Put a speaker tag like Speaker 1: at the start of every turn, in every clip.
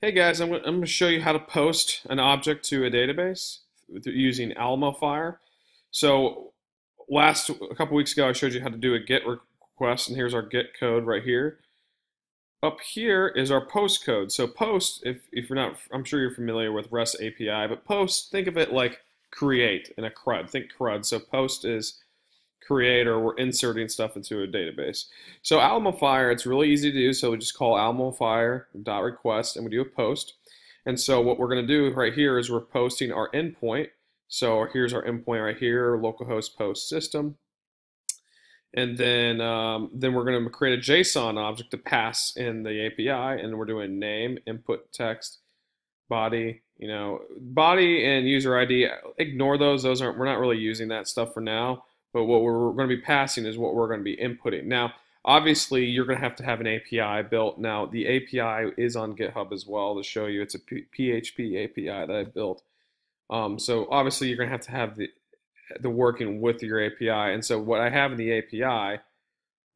Speaker 1: Hey guys, I'm going to show you how to post an object to a database using AlmoFire. So a couple weeks ago, I showed you how to do a GET request, and here's our GET code right here. Up here is our post code. So post, if you're not, I'm sure you're familiar with REST API, but post, think of it like create in a CRUD. Think CRUD. So post is create, or we're inserting stuff into a database. So AlmoFire, it's really easy to do. So we just call AlmoFire.request and we do a post. And so what we're going to do right here is we're posting our endpoint. So here's our endpoint right here, localhost post system. And then we're going to create a JSON object to pass in the API, and we're doing name, input text, body, body and user ID. Ignore those. We're not really using that stuff for now. But what we're going to be passing is what we're going to be inputting. Now, obviously, you're going to have an API built. Now, the API is on GitHub as well to show you. It's a PHP API that I built. So obviously, you're going to have the working with your API. And so what I have in the API,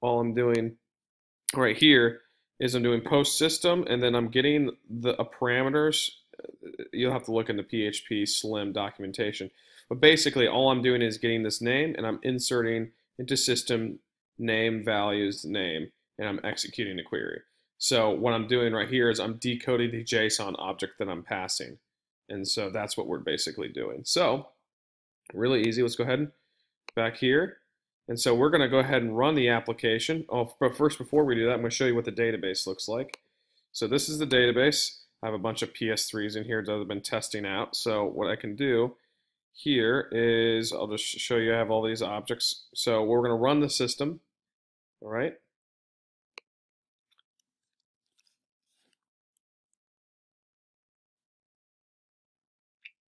Speaker 1: all I'm doing right here is I'm doing post system, and then I'm getting the parameters. You'll have to look in the PHP Slim documentation. But basically, all I'm doing is getting this name, and I'm inserting into system name values name, and I'm executing the query. So what I'm doing right here is I'm decoding the JSON object that I'm passing. And so that's what we're basically doing. So really easy. Let's go ahead and back here. And so we're going to go ahead and run the application. Oh, but first, before we do that, I'm going to show you what the database looks like. So this is the database. I have a bunch of PS3s in here that I've been testing out. So what I can do here is I'll just show you I have all these objects. So we're going to run the system. All right.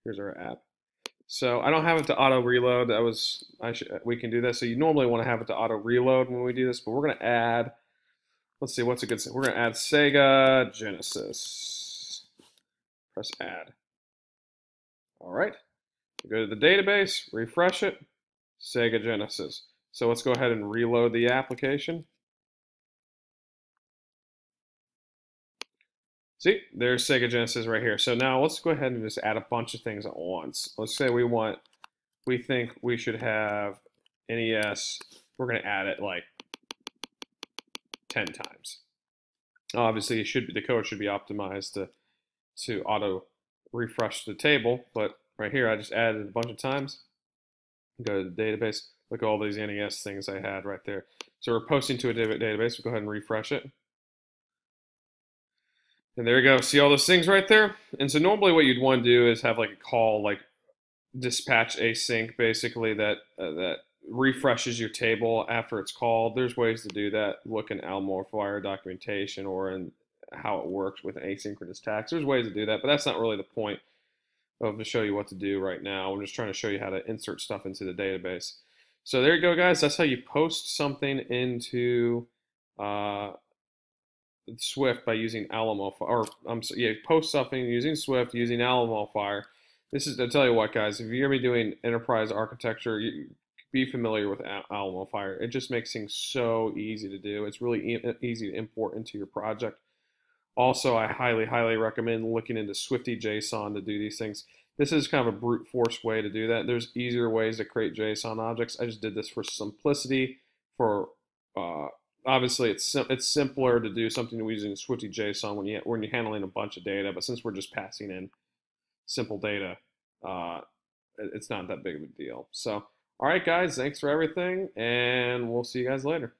Speaker 1: Here's our app. So I don't have it to auto reload. We can do this. So you normally want to have it to auto reload when we do this, but we're going to add. Let's see what's a good. We're going to add Sega Genesis. Press add. All right. Go to the database, refresh it, Sega Genesis. So let's go ahead and reload the application. See, there's Sega Genesis right here. So now let's go ahead and just add a bunch of things at once. Let's say we think we should have NES. We're going to add it like 10 times. Obviously, the code should be optimized to auto refresh the table, but right here I just added a bunch of times. Go to the database, look at all these NES things I had right there. So we're posting to a database. We'll go ahead and refresh it. And there you go. See all those things right there? And so normally what you'd want to do is have like a call, like dispatch async, basically that refreshes your table after it's called. There's ways to do that. Look in AlmoFire documentation or in how it works with asynchronous tags. There's ways to do that, but that's not really the point of to show you what to do right now. I'm just trying to show you how to insert stuff into the database. So there you go, guys. That's how you post something into Swift by using AlmoFire. Or post something using Swift using AlmoFire. I'll tell you what, guys. If you're gonna be doing enterprise architecture, be familiar with AlmoFire. It just makes things so easy to do. It's really easy to import into your project. Also, I highly, highly recommend looking into Swifty JSON to do these things. This is kind of a brute force way to do that. There's easier ways to create JSON objects. I just did this for simplicity. Obviously, it's simpler to do something using Swifty JSON when you're handling a bunch of data. But since we're just passing in simple data, it's not that big of a deal. So, all right, guys, thanks for everything, and we'll see you guys later.